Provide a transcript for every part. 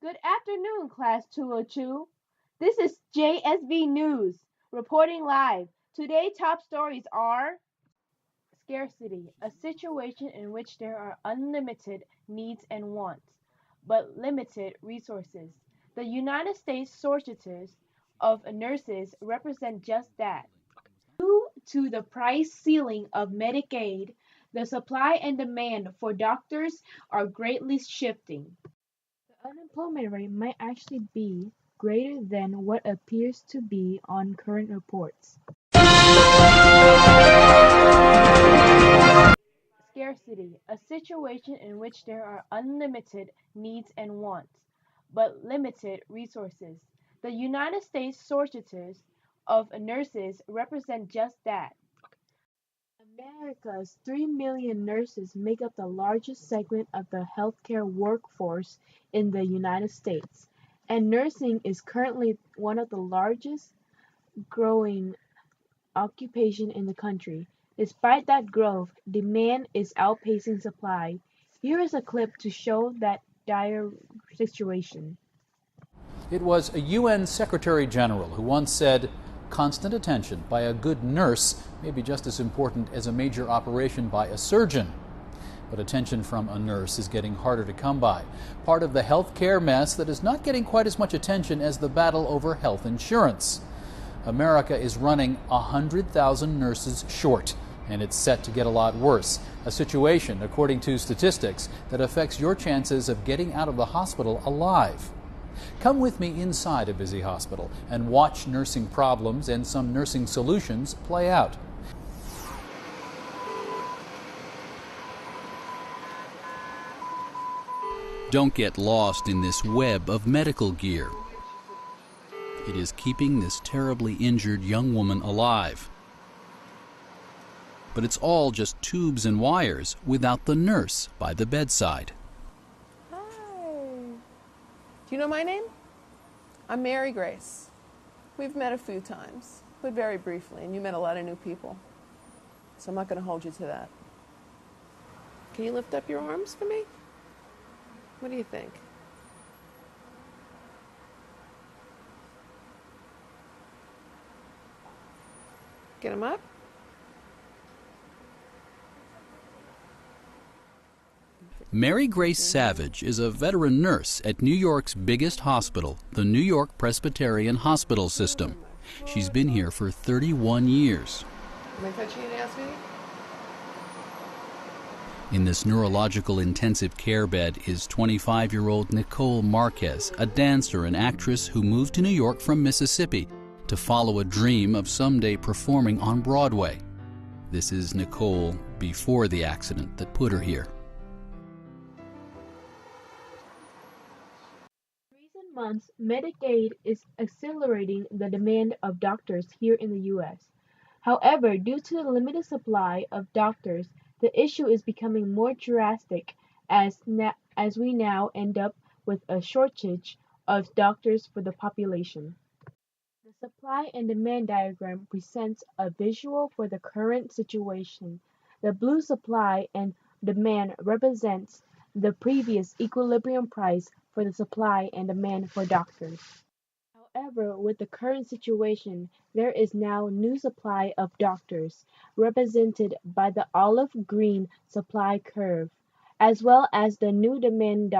Good afternoon, Class 202. This is JSV News, reporting live. Today's top stories are scarcity, a situation in which there are unlimited needs and wants, but limited resources. The United States shortages of nurses represent just that. Due to the price ceiling of Medicaid, the supply and demand for doctors are greatly shifting. The unemployment rate might actually be greater than what appears to be on current reports. Scarcity, a situation in which there are unlimited needs and wants, but limited resources. The United States shortages of nurses represent just that. America's 3 million nurses make up the largest segment of the healthcare workforce in the United States, and nursing is currently one of the largest growing occupations in the country. Despite that growth, demand is outpacing supply. Here is a clip to show that dire situation. It was a UN Secretary General who once said, constant attention by a good nurse may be just as important as a major operation by a surgeon. But attention from a nurse is getting harder to come by. Part of the healthcare mess that is not getting quite as much attention as the battle over health insurance. America is running 100,000 nurses short, and it's set to get a lot worse. A situation, according to statistics, that affects your chances of getting out of the hospital alive. Come with me inside a busy hospital and watch nursing problems and some nursing solutions play out. Don't get lost in this web of medical gear. It is keeping this terribly injured young woman alive. But it's all just tubes and wires without the nurse by the bedside. Hi. Do you know my name? I'm Mary Grace. We've met a few times, but very briefly, and you met a lot of new people. So I'm not going to hold you to that. Can you lift up your arms for me? What do you think? Get them up. Mary Grace Savage is a veteran nurse at New York's biggest hospital, the New York Presbyterian Hospital System. She's been here for 31 years. Am I touching you now, sweetie? In this neurological intensive care bed is 25-year-old Nicole Marquez, a dancer and actress who moved to New York from Mississippi to follow a dream of someday performing on Broadway. This is Nicole before the accident that put her here. In recent months, Medicaid is accelerating the demand of doctors here in the U.S. However, due to the limited supply of doctors, the issue is becoming more drastic as we now end up with a shortage of doctors for the population. The supply and demand diagram presents a visual for the current situation. The blue supply and demand represents the previous equilibrium price for the supply and demand for doctors. However, with the current situation, there is now new supply of doctors, represented by the olive green supply curve, as well as the new demand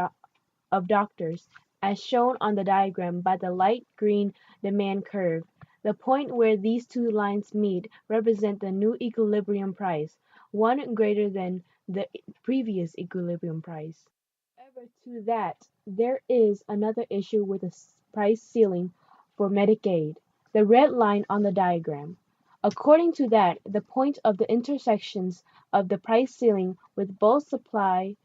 of doctors, as shown on the diagram by the light green demand curve. The point where these two lines meet represent the new equilibrium price, one greater than the previous equilibrium price. However, to that, there is another issue with the price ceiling for Medicaid, the red line on the diagram. According to that, the point of the intersections of the price ceiling with both supply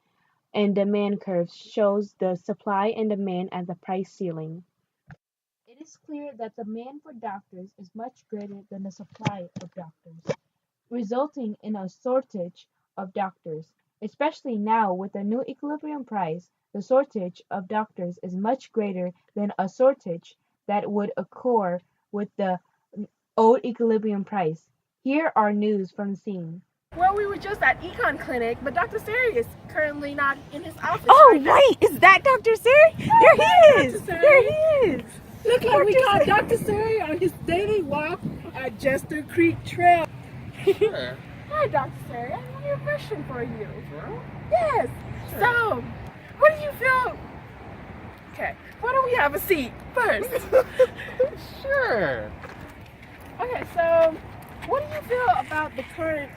and demand curves shows the supply and demand at the price ceiling. It is clear that the demand for doctors is much greater than the supply of doctors, resulting in a shortage of doctors. Especially now with the new equilibrium price, the shortage of doctors is much greater than a shortage that would occur with the old equilibrium price. Here are news from the scene. Well, we were just at Econ Clinic, but Dr. Sari is currently not in his office. Oh, right now. right. Is that Dr. Sari? There he is. Dr. Sari. There he is. Look like we Dr. caught Sari. Dr. Sari on his daily walk at Jester Creek Trail. Sure. Hi, Dr. Sari. I have a question for you. Sure. Yes. Sure. So, what do you feel? Okay. Why don't we have a seat first? Sure. Okay. So, what do you feel about the current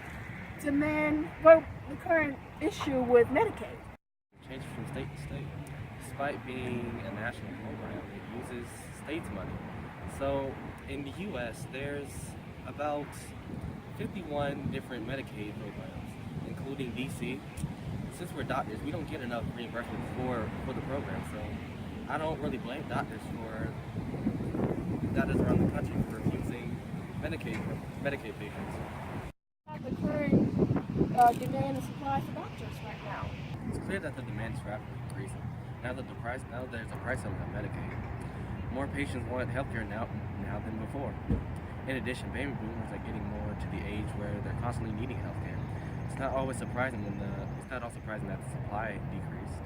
demand? Well, the current issue with Medicaid? Changes from state to state. Despite being a national program, it uses states' money. So in the U.S., there's about 51 different Medicaid programs, including D.C. Since we're doctors, we don't get enough reimbursement for the program, so I don't really blame doctors around the country for refusing Medicaid patients. The current demand and supply for doctors right now. It's clear that the demand is rapidly increasing. Now that there's a price limit on Medicaid, more patients want healthcare now than before. In addition, baby boomers are getting more to the age where they're constantly needing healthcare. It's not all surprising that the supply decreased.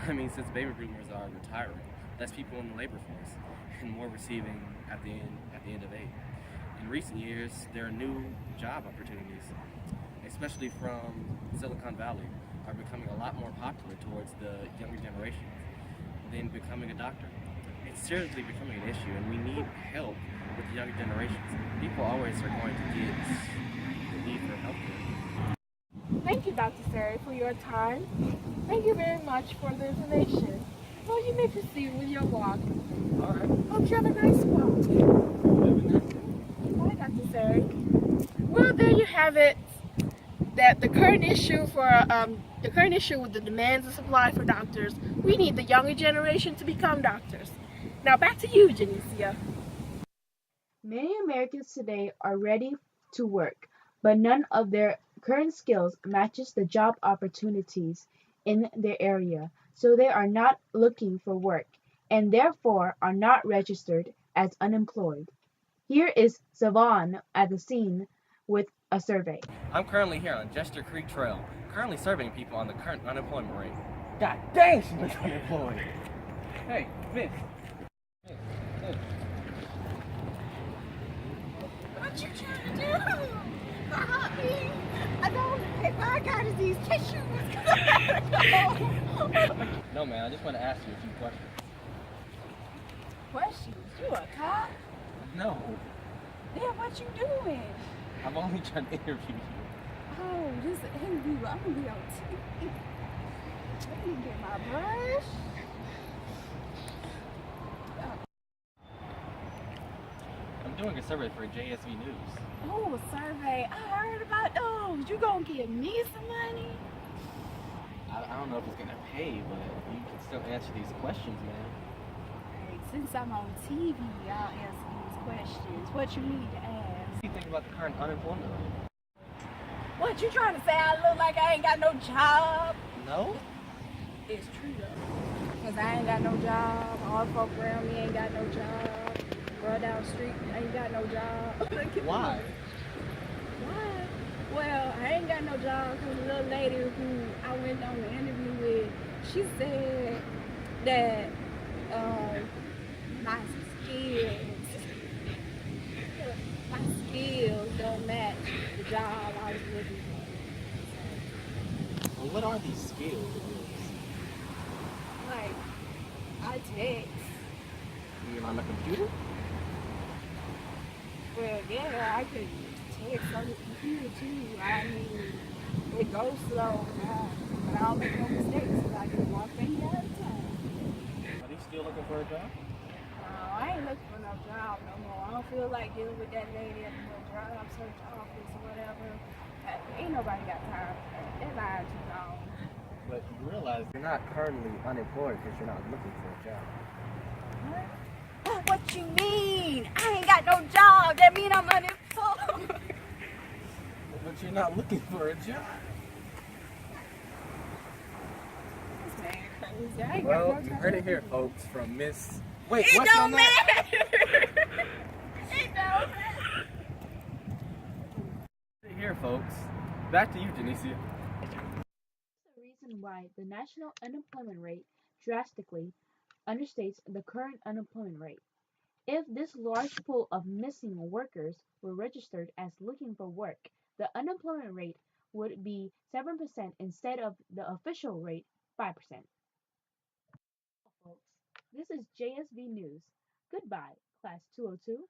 I mean, since baby boomers are retiring, less people in the labor force, and more receiving at the end of age. In recent years, there are new job opportunities, especially from Silicon Valley, are becoming a lot more popular towards the younger generation than becoming a doctor. It's seriously becoming an issue, and we need help with the younger generations. People always are going to get the need for healthcare. Thank you, Dr. Sari, for your time. Thank you very much for the information. Well, you may proceed with your walk. All right. Hope you have a nice walk. Bye, Dr. Sari. Well, there you have it. That the current issue with the demands and supply for doctors, we need the younger generation to become doctors. Now back to you, Janicia. Many Americans today are ready to work, but none of their current skills matches the job opportunities in their area, so they are not looking for work and therefore are not registered as unemployed. Here is Savon at the scene with a survey. I'm currently here on Jester Creek Trail, currently surveying people on the current unemployment rate. God dang, she was unemployed. Hey, miss. What you trying to do? I don't. If I got is these tissues. No, man, I just want to ask you a few questions. Questions? You a cop? No, Then what you doing? I'm only trying to interview you. Oh, this is an interview. I'm gonna be on TV. Let me get my brush. I'm doing a survey for JSV News. Oh, a survey. I heard about those. You gonna give me some money? I don't know if it's going to pay, but you can still answer these questions, man. Hey, since I'm on TV, I'll answer these questions. What you need to ask? What do you think about the current unemployment rate? What you trying to say? I look like I ain't got no job? No? It's true though. Cause I ain't got no job. All the folk around me ain't got no job. Girl down the street ain't got no job. Why? Why? Well, I ain't got no job because the little lady who I went on the interview with, she said that my skills don't match the job I was looking for. Well, what are these skills? Like, I text. You're on a computer? Well, yeah, I could text on the computer too. I mean, it goes slow, but I don't make no mistakes because I can walk in all the time. Are you still looking for a job? No, I ain't looking for no job no more. I don't feel like dealing with that lady at the job search office or whatever. Ain't nobody got time for that. That line too long. But you realize you're not currently unemployed because you're not looking for a job. What you mean? I ain't got no job. That mean I'm unemployed. But you're not looking for a job. This man crazy. I ain't Well, got no you job. heard it here, folks, from Miss... Wait, It what's your don't name? matter. It don't matter. Here, folks, Back to you, Janicia. The reason why the national unemployment rate drastically understates the current unemployment rate. If this large pool of missing workers were registered as looking for work, the unemployment rate would be 7% instead of the official rate 5%. Folks, this is JSV News. Goodbye, Class 202.